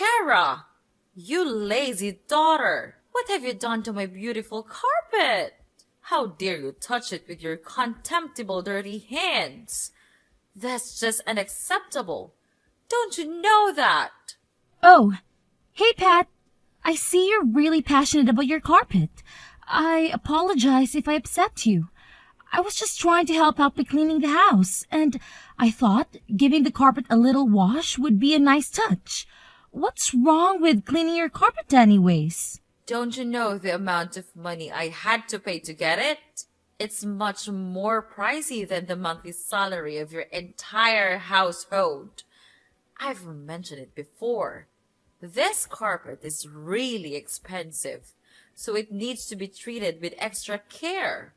Kara! You lazy daughter! What have you done to my beautiful carpet? How dare you touch it with your contemptible dirty hands? That's just unacceptable. Don't you know that? Oh, hey Pat. I see you're really passionate about your carpet. I apologize if I upset you. I was just trying to help out by cleaning the house, and I thought giving the carpet a little wash would be a nice touch. What's wrong with cleaning your carpet anyways? Don't you know the amount of money I had to pay to get it? It's much more pricey than the monthly salary of your entire household. I've mentioned it before. This carpet is really expensive, so it needs to be treated with extra care.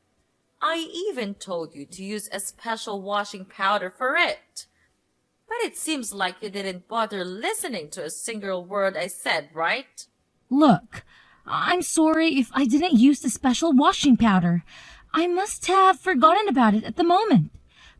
I even told you to use a special washing powder for it. But it seems like you didn't bother listening to a single word I said, right? Look, I'm sorry if I didn't use the special washing powder. I must have forgotten about it at the moment.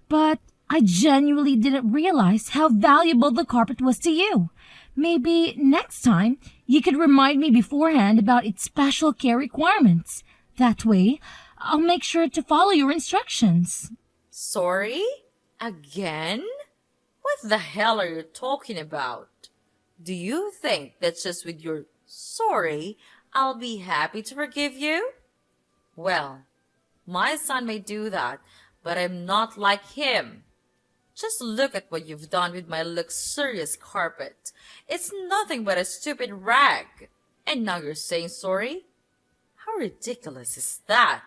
But I genuinely didn't realize how valuable the carpet was to you. Maybe next time you could remind me beforehand about its special care requirements. That way, I'll make sure to follow your instructions. Sorry? Again? What the hell are you talking about? Do you think that just with your sorry, I'll be happy to forgive you? Well, my son may do that, but I'm not like him. Just look at what you've done with my luxurious carpet. It's nothing but a stupid rag. And now you're saying sorry? How ridiculous is that?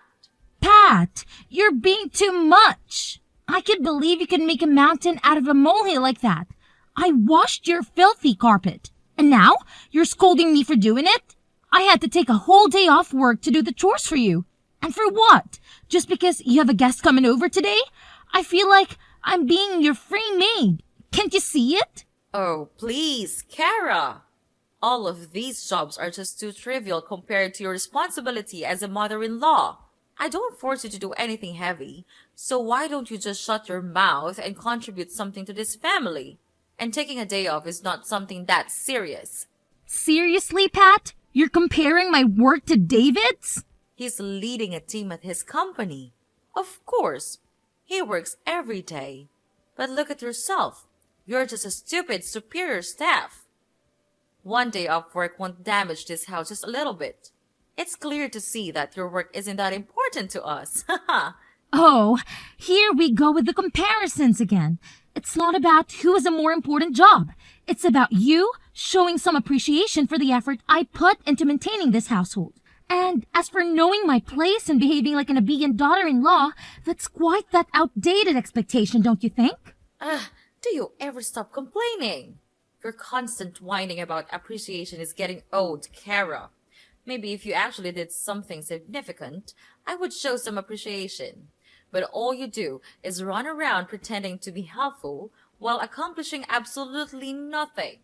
Pat, you're being too much. I can't believe you can make a mountain out of a molehill like that. I washed your filthy carpet. And now you're scolding me for doing it? I had to take a whole day off work to do the chores for you. And for what? Just because you have a guest coming over today? I feel like I'm being your free maid. Can't you see it? Oh, please, Kara. All of these jobs are just too trivial compared to your responsibility as a mother-in-law. I don't force you to do anything heavy, so why don't you just shut your mouth and contribute something to this family? And taking a day off is not something that serious. Seriously, Pat? You're comparing my work to David's? He's leading a team at his company. Of course, he works every day. But look at yourself. You're just a stupid superior staff. One day off work won't damage this house just a little bit. It's clear to see that your work isn't that important to us. Oh, here we go with the comparisons again. It's not about who has a more important job. It's about you showing some appreciation for the effort I put into maintaining this household. And as for knowing my place and behaving like an obedient daughter-in-law, that's quite that outdated expectation, don't you think? Do you ever stop complaining? Your constant whining about appreciation is getting old, Kara. Maybe if you actually did something significant, I would show some appreciation. But all you do is run around pretending to be helpful while accomplishing absolutely nothing.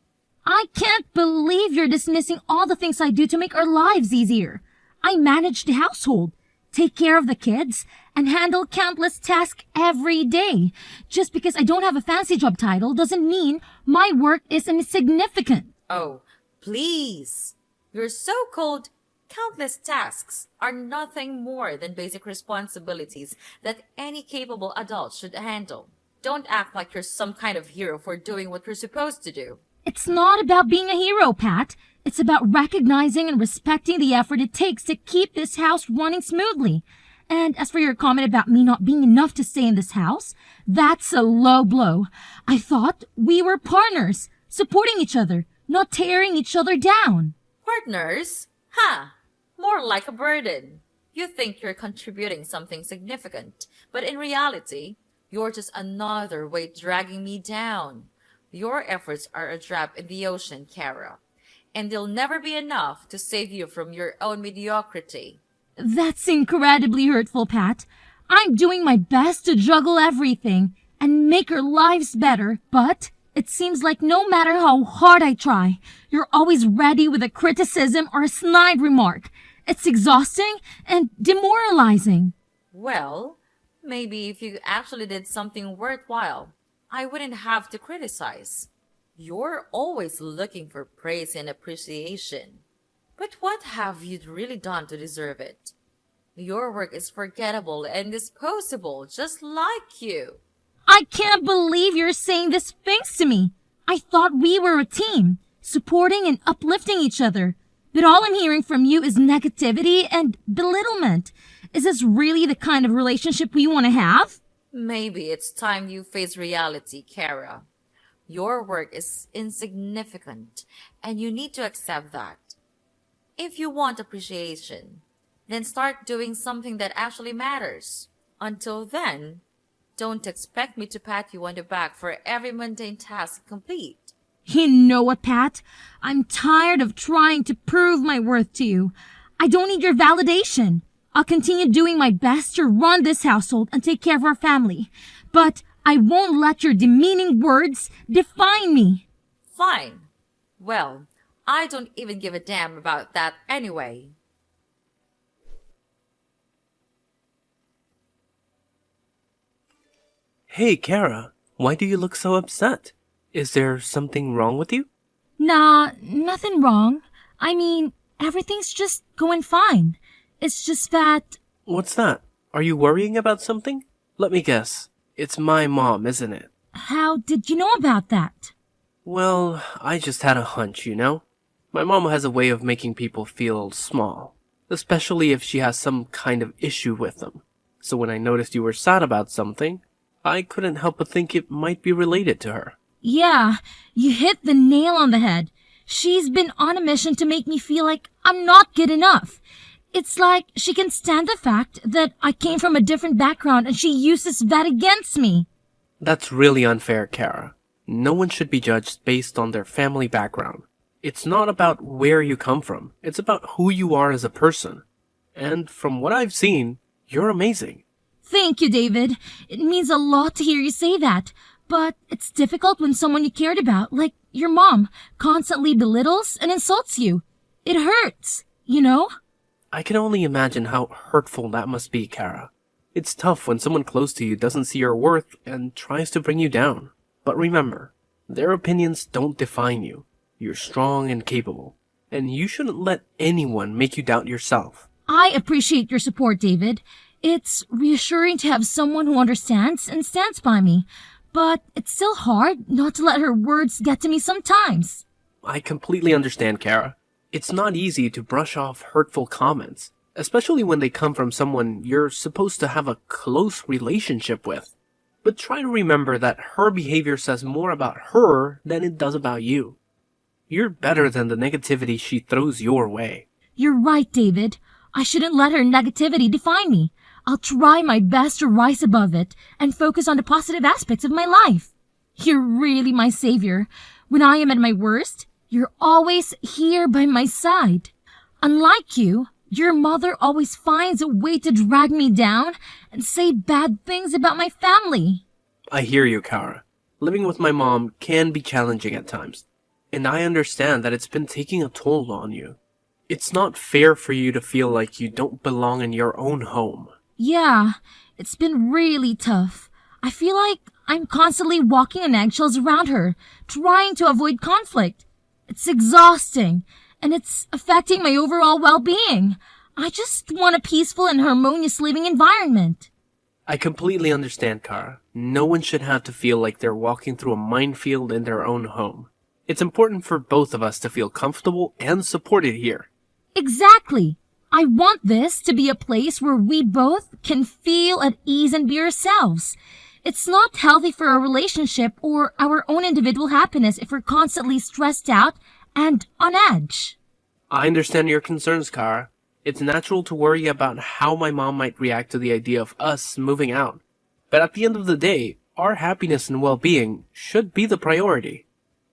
I can't believe you're dismissing all the things I do to make our lives easier. I manage the household, take care of the kids, and handle countless tasks every day. Just because I don't have a fancy job title doesn't mean my work is insignificant. Oh, please. Your so-called countless tasks are nothing more than basic responsibilities that any capable adult should handle. Don't act like you're some kind of hero for doing what you're supposed to do. It's not about being a hero, Pat. It's about recognizing and respecting the effort it takes to keep this house running smoothly. And as for your comment about me not being enough to stay in this house, that's a low blow. I thought we were partners, supporting each other, not tearing each other down. Partners? Ha! More like a burden. You think you're contributing something significant, but in reality, you're just another weight dragging me down. Your efforts are a drop in the ocean, Kara, and they'll never be enough to save you from your own mediocrity. That's incredibly hurtful, Pat. I'm doing my best to juggle everything and make our lives better, but it seems like no matter how hard I try, you're always ready with a criticism or a snide remark. It's exhausting and demoralizing. Well, maybe if you actually did something worthwhile, I wouldn't have to criticize. You're always looking for praise and appreciation. But what have you really done to deserve it? Your work is forgettable and disposable, just like you. I can't believe you're saying these things to me. I thought we were a team, supporting and uplifting each other. But all I'm hearing from you is negativity and belittlement. Is this really the kind of relationship we want to have? Maybe it's time you face reality, Kara. Your work is insignificant, and you need to accept that. If you want appreciation, then start doing something that actually matters. Until then, don't expect me to pat you on the back for every mundane task complete. You know what, Pat? I'm tired of trying to prove my worth to you. I don't need your validation. I'll continue doing my best to run this household and take care of our family. But I won't let your demeaning words define me. Fine. Well, I don't even give a damn about that anyway. Hey, Kara, why do you look so upset? Is there something wrong with you? Nah, nothing wrong. I mean, everything's just going fine. It's just that... What's that? Are you worrying about something? Let me guess. It's my mom, isn't it? How did you know about that? Well, I just had a hunch, you know? My mom has a way of making people feel small, especially if she has some kind of issue with them. So when I noticed you were sad about something, I couldn't help but think it might be related to her. Yeah, you hit the nail on the head. She's been on a mission to make me feel like I'm not good enough. It's like she can stand the fact that I came from a different background and she uses that against me. That's really unfair, Kara. No one should be judged based on their family background. It's not about where you come from. It's about who you are as a person. And from what I've seen, you're amazing. Thank you, David. It means a lot to hear you say that. But it's difficult when someone you cared about, like your mom, constantly belittles and insults you. It hurts, you know? I can only imagine how hurtful that must be, Kara. It's tough when someone close to you doesn't see your worth and tries to bring you down. But remember, their opinions don't define you. You're strong and capable, and you shouldn't let anyone make you doubt yourself. I appreciate your support, David. It's reassuring to have someone who understands and stands by me. But it's still hard not to let her words get to me sometimes. I completely understand, Kara. It's not easy to brush off hurtful comments, especially when they come from someone you're supposed to have a close relationship with. But try to remember that her behavior says more about her than it does about you. You're better than the negativity she throws your way. You're right, David. I shouldn't let her negativity define me. I'll try my best to rise above it and focus on the positive aspects of my life. You're really my savior. When I am at my worst, you're always here by my side. Unlike you, your mother always finds a way to drag me down and say bad things about my family. I hear you, Kara. Living with my mom can be challenging at times, and I understand that it's been taking a toll on you. It's not fair for you to feel like you don't belong in your own home. Yeah, it's been really tough. I feel like I'm constantly walking on eggshells around her, trying to avoid conflict. It's exhausting, and it's affecting my overall well-being. I just want a peaceful and harmonious living environment. I completely understand, Kara. No one should have to feel like they're walking through a minefield in their own home. It's important for both of us to feel comfortable and supported here. Exactly. I want this to be a place where we both can feel at ease and be ourselves. It's not healthy for a relationship or our own individual happiness if we're constantly stressed out and on edge. I understand your concerns, Kara. It's natural to worry about how my mom might react to the idea of us moving out. But at the end of the day, our happiness and well-being should be the priority.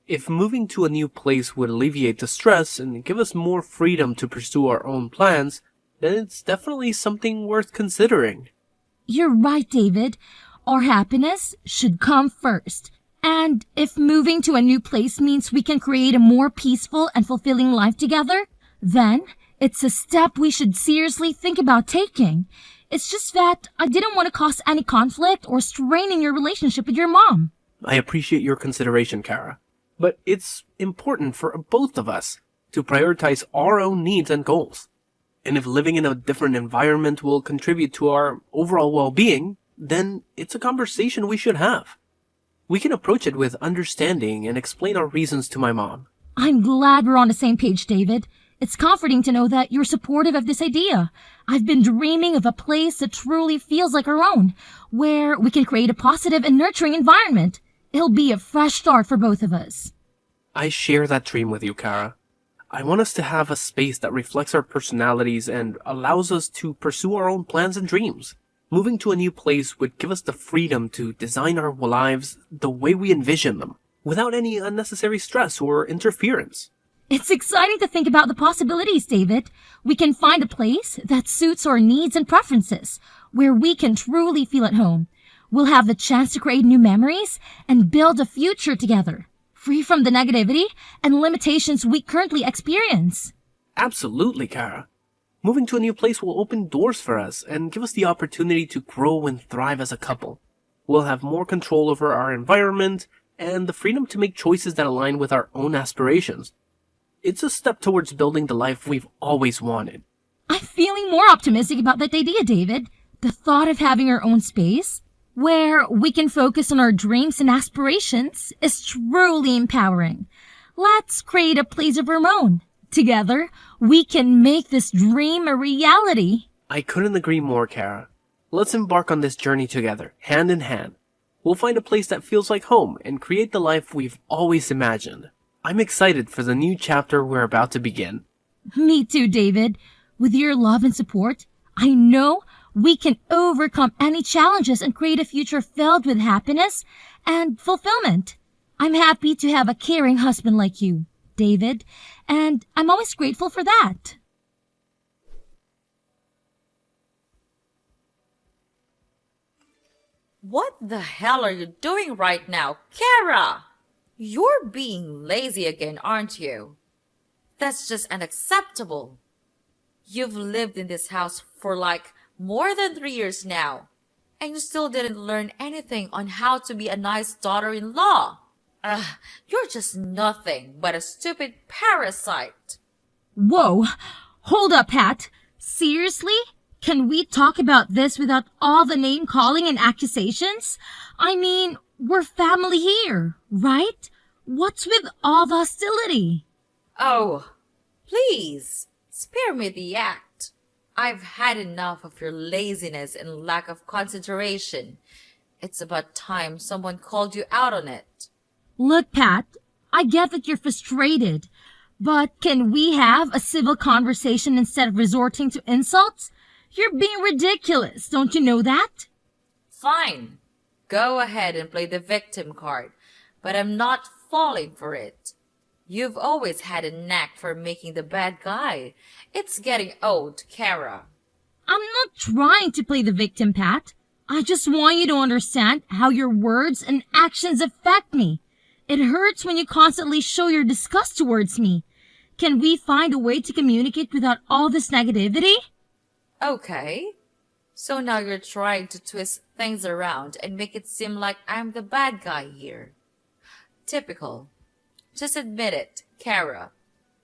If moving to a new place would alleviate the stress and give us more freedom to pursue our own plans, then it's definitely something worth considering. You're right, David. Our happiness should come first. And if moving to a new place means we can create a more peaceful and fulfilling life together, then it's a step we should seriously think about taking. It's just that I didn't want to cause any conflict or strain in your relationship with your mom. I appreciate your consideration, Kara. But it's important for both of us to prioritize our own needs and goals. And if living in a different environment will contribute to our overall well-being, then it's a conversation we should have. We can approach it with understanding and explain our reasons to my mom. I'm glad we're on the same page, David. It's comforting to know that you're supportive of this idea. I've been dreaming of a place that truly feels like our own, where we can create a positive and nurturing environment. It'll be a fresh start for both of us. I share that dream with you, Kara. I want us to have a space that reflects our personalities and allows us to pursue our own plans and dreams. Moving to a new place would give us the freedom to design our lives the way we envision them, without any unnecessary stress or interference. It's exciting to think about the possibilities, David. We can find a place that suits our needs and preferences, where we can truly feel at home. We'll have the chance to create new memories and build a future together, free from the negativity and limitations we currently experience. Absolutely, Kara. Moving to a new place will open doors for us and give us the opportunity to grow and thrive as a couple. We'll have more control over our environment and the freedom to make choices that align with our own aspirations. It's a step towards building the life we've always wanted. I'm feeling more optimistic about that idea, David. The thought of having our own space, where we can focus on our dreams and aspirations, is truly empowering. Let's create a place of our own. Together, we can make this dream a reality. I couldn't agree more, Kara. Let's embark on this journey together, hand in hand. We'll find a place that feels like home and create the life we've always imagined. I'm excited for the new chapter we're about to begin. Me too, David. With your love and support, I know we can overcome any challenges and create a future filled with happiness and fulfillment. I'm happy to have a caring husband like you, David, and I'm always grateful for that. What the hell are you doing right now, Kara? You're being lazy again, aren't you? That's just unacceptable. You've lived in this house for like more than 3 years now, and you still didn't learn anything on how to be a nice daughter-in-law. You're just nothing but a stupid parasite. Whoa, hold up, Pat. Seriously? Can we talk about this without all the name-calling and accusations? I mean, we're family here, right? What's with all the hostility? Oh, please, spare me the act. I've had enough of your laziness and lack of concentration. It's about time someone called you out on it. Look, Pat, I get that you're frustrated, but can we have a civil conversation instead of resorting to insults? You're being ridiculous, don't you know that? Fine. Go ahead and play the victim card, but I'm not falling for it. You've always had a knack for making the bad guy. It's getting old, Kara. I'm not trying to play the victim, Pat. I just want you to understand how your words and actions affect me. It hurts when you constantly show your disgust towards me. Can we find a way to communicate without all this negativity? Okay. So now you're trying to twist things around and make it seem like I'm the bad guy here. Typical. Just admit it, Kara.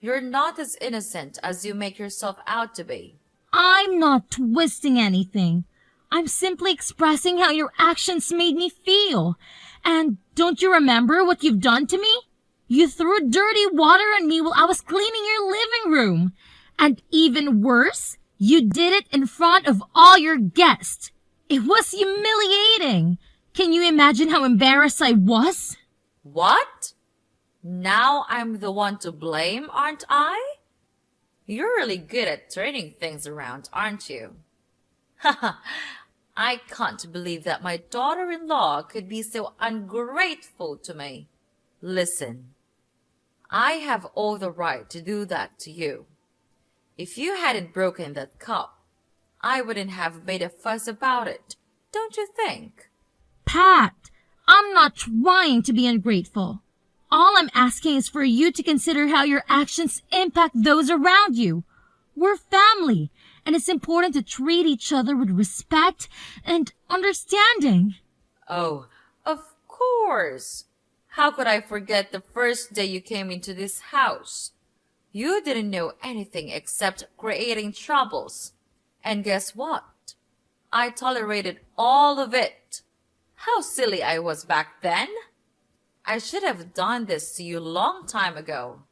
You're not as innocent as you make yourself out to be. I'm not twisting anything. I'm simply expressing how your actions made me feel. And don't you remember what you've done to me? You threw dirty water on me while I was cleaning your living room. And even worse, you did it in front of all your guests. It was humiliating. Can you imagine how embarrassed I was? What? Now I'm the one to blame, aren't I? You're really good at turning things around, aren't you? Haha, I can't believe that my daughter-in-law could be so ungrateful to me. Listen, I have all the right to do that to you. If you hadn't broken that cup, I wouldn't have made a fuss about it, don't you think? Pat, I'm not trying to be ungrateful. All I'm asking is for you to consider how your actions impact those around you. We're family, and it's important to treat each other with respect and understanding. Oh, of course. How could I forget the first day you came into this house? You didn't know anything except creating troubles. And guess what? I tolerated all of it. How silly I was back then. I should have done this to you long time ago.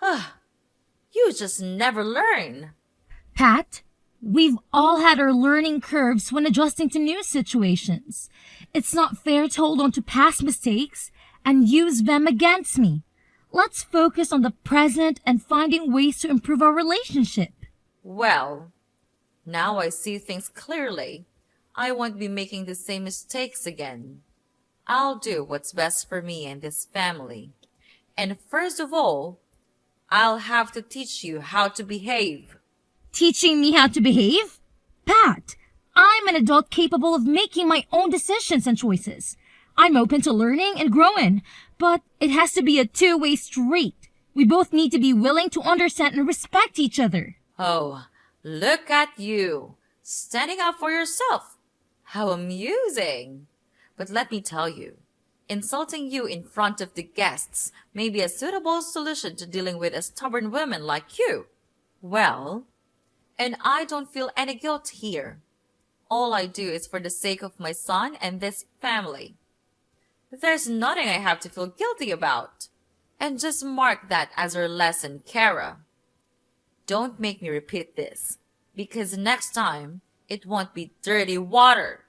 You just never learn. Pat, we've all had our learning curves when adjusting to new situations. It's not fair to hold on to past mistakes and use them against me. Let's focus on the present and finding ways to improve our relationship. Well, now I see things clearly. I won't be making the same mistakes again. I'll do what's best for me and this family. And first of all, I'll have to teach you how to behave. Teaching me how to behave? Pat, I'm an adult capable of making my own decisions and choices. I'm open to learning and growing, but it has to be a two-way street. We both need to be willing to understand and respect each other. Oh, look at you, standing up for yourself. How amusing. But let me tell you, insulting you in front of the guests may be a suitable solution to dealing with a stubborn woman like you. Well, and I don't feel any guilt here. All I do is for the sake of my son and this family. There's nothing I have to feel guilty about. And just mark that as our lesson, Kara. Don't make me repeat this, because next time it won't be dirty water.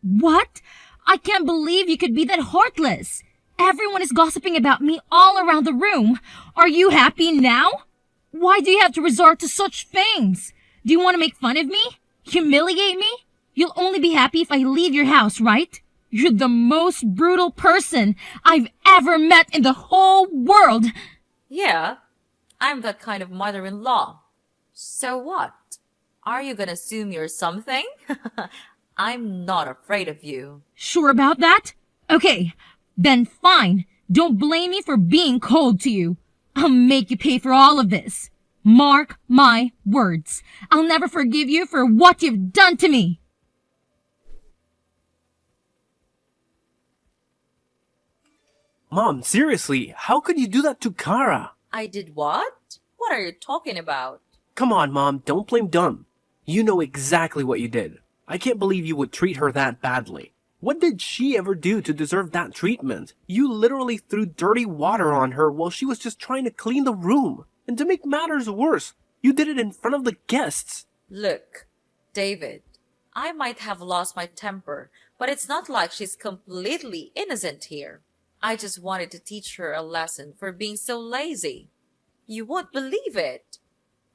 What? I can't believe you could be that heartless. Everyone is gossiping about me all around the room. Are you happy now? Why do you have to resort to such things? Do you want to make fun of me? Humiliate me? You'll only be happy if I leave your house, right? You're the most brutal person I've ever met in the whole world. Yeah, I'm that kind of mother-in-law. So what? Are you gonna assume you're something? I'm not afraid of you. Sure about that? Okay, then fine. Don't blame me for being cold to you. I'll make you pay for all of this. Mark my words. I'll never forgive you for what you've done to me. Mom, seriously, how could you do that to Kara? I did what? What are you talking about? Come on, Mom, don't blame Dumb. You know exactly what you did. I can't believe you would treat her that badly. What did she ever do to deserve that treatment? You literally threw dirty water on her while she was just trying to clean the room. And to make matters worse, you did it in front of the guests. Look, David, I might have lost my temper, but it's not like she's completely innocent here. I just wanted to teach her a lesson for being so lazy. You won't believe it.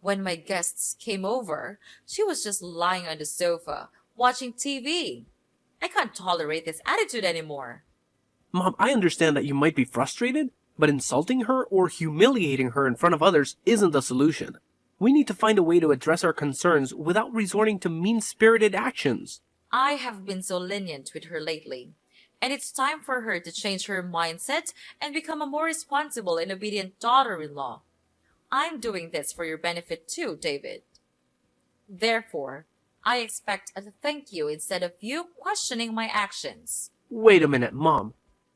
When my guests came over, she was just lying on the sofa, watching TV. I can't tolerate this attitude anymore. Mom, I understand that you might be frustrated, but insulting her or humiliating her in front of others isn't the solution. We need to find a way to address our concerns without resorting to mean-spirited actions. I have been so lenient with her lately, and it's time for her to change her mindset and become a more responsible and obedient daughter-in-law. I'm doing this for your benefit too, David. Therefore, I expect a thank you instead of you questioning my actions. Wait a minute, Mom.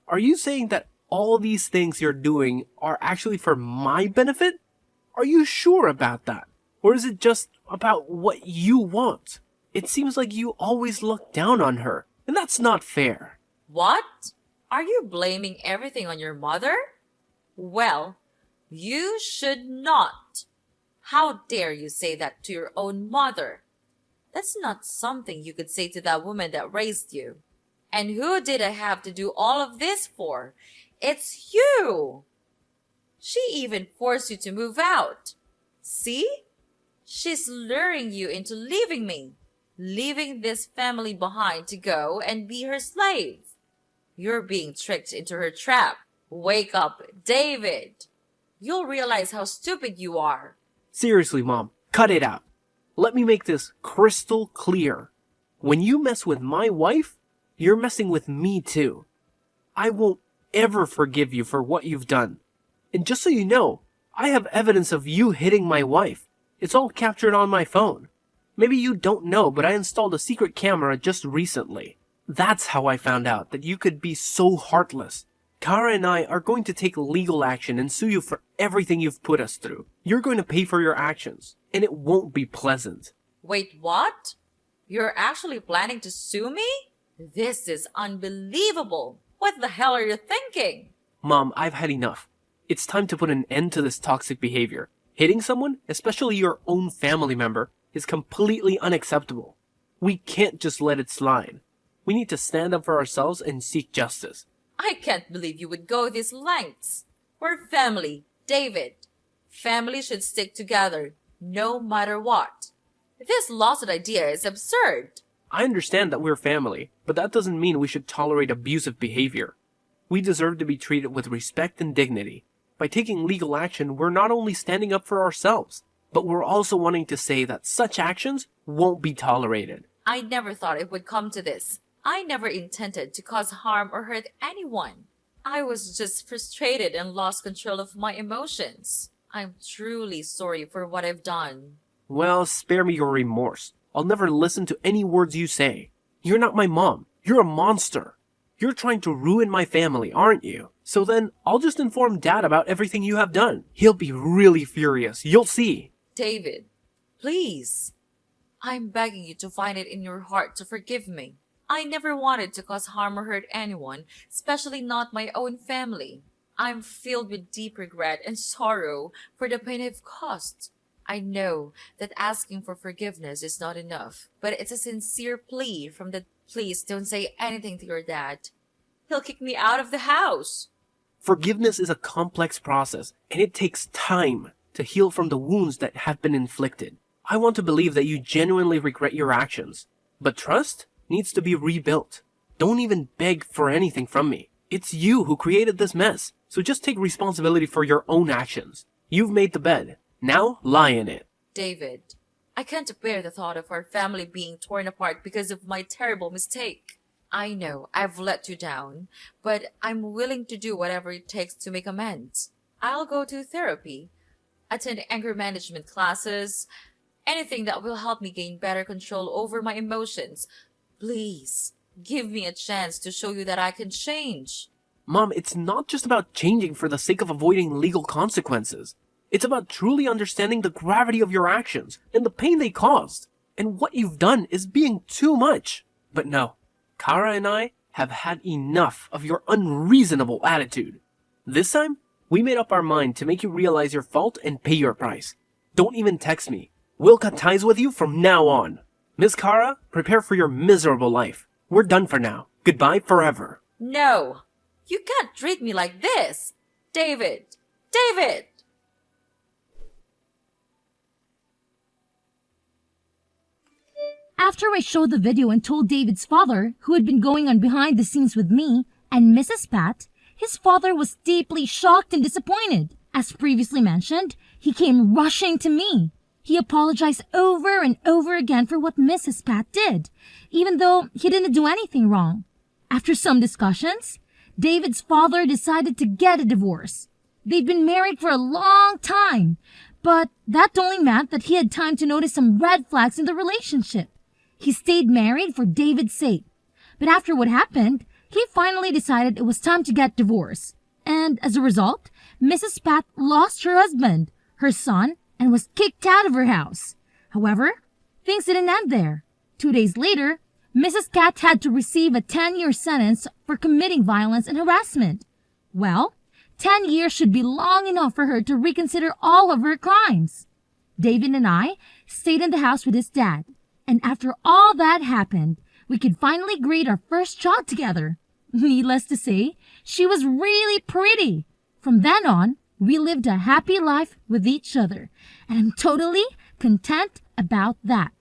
Are you saying that all these things you're doing are actually for my benefit? Are you sure about that? Or is it just about what you want? It seems like you always look down on her, and that's not fair. What? Are you blaming everything on your mother? Well, you should not. How dare you say that to your own mother? That's not something you could say to that woman that raised you. And who did I have to do all of this for? It's you! She even forced you to move out. See? She's luring you into leaving me, leaving this family behind to go and be her slave. You're being tricked into her trap. Wake up, David. You'll realize how stupid you are. Seriously, Mom, cut it out. Let me make this crystal clear. When you mess with my wife, you're messing with me too. I won't ever forgive you for what you've done. And just so you know, I have evidence of you hitting my wife. It's all captured on my phone. Maybe you don't know, but I installed a secret camera just recently. That's how I found out that you could be so heartless. Kara and I are going to take legal action and sue you for everything you've put us through. You're going to pay for your actions, and it won't be pleasant. Wait, what? You're actually planning to sue me? This is unbelievable. What the hell are you thinking? Mom, I've had enough. It's time to put an end to this toxic behavior. Hitting someone, especially your own family member, is completely unacceptable. We can't just let it slide. We need to stand up for ourselves and seek justice. I can't believe you would go these lengths. We're family, David. Family should stick together, no matter what. This lawsuit idea is absurd. I understand that we're family, but that doesn't mean we should tolerate abusive behavior. We deserve to be treated with respect and dignity. By taking legal action, we're not only standing up for ourselves, but we're also wanting to say that such actions won't be tolerated. I never thought it would come to this. I never intended to cause harm or hurt anyone. I was just frustrated and lost control of my emotions. I'm truly sorry for what I've done. Well, spare me your remorse. I'll never listen to any words you say. You're not my mom. You're a monster. You're trying to ruin my family, aren't you? So then, I'll just inform Dad about everything you have done. He'll be really furious. You'll see. David, please. I'm begging you to find it in your heart to forgive me. I never wanted to cause harm or hurt anyone, especially not my own family. I'm filled with deep regret and sorrow for the pain I've caused. I know that asking for forgiveness is not enough, but it's a sincere plea from the please don't say anything to your dad. He'll kick me out of the house. Forgiveness is a complex process, and it takes time to heal from the wounds that have been inflicted. I want to believe that you genuinely regret your actions, but trust needs to be rebuilt. Don't even beg for anything from me. It's you who created this mess, so just take responsibility for your own actions. You've made the bed. Now lie in it. David, I can't bear the thought of our family being torn apart because of my terrible mistake. I know I've let you down, but I'm willing to do whatever it takes to make amends. I'll go to therapy, attend anger management classes, anything that will help me gain better control over my emotions. Please, give me a chance to show you that I can change. Mom, it's not just about changing for the sake of avoiding legal consequences. It's about truly understanding the gravity of your actions and the pain they caused. And what you've done is being too much. But no, Kara and I have had enough of your unreasonable attitude. This time, we made up our mind to make you realize your fault and pay your price. Don't even text me. We'll cut ties with you from now on. Miss Kara, prepare for your miserable life. We're done for now. Goodbye forever. No, you can't treat me like this. David! David! After I showed the video and told David's father, who had been going on behind the scenes with me and Mrs. Pat, his father was deeply shocked and disappointed. As previously mentioned, he came rushing to me. He apologized over and over again for what Mrs. Pat did, even though he didn't do anything wrong. After some discussions, David's father decided to get a divorce. They'd been married for a long time, but that only meant that he had time to notice some red flags in the relationship. He stayed married for David's sake. But after what happened, he finally decided it was time to get divorced. And as a result, Mrs. Pat lost her husband, her son, and was kicked out of her house. However, things didn't end there. 2 days later, Mrs. Cat had to receive a 10-year sentence for committing violence and harassment. Well, 10 years should be long enough for her to reconsider all of her crimes. David and I stayed in the house with his dad. And after all that happened, we could finally greet our first child together. Needless to say, she was really pretty. From then on, we lived a happy life with each other, and I'm totally content about that.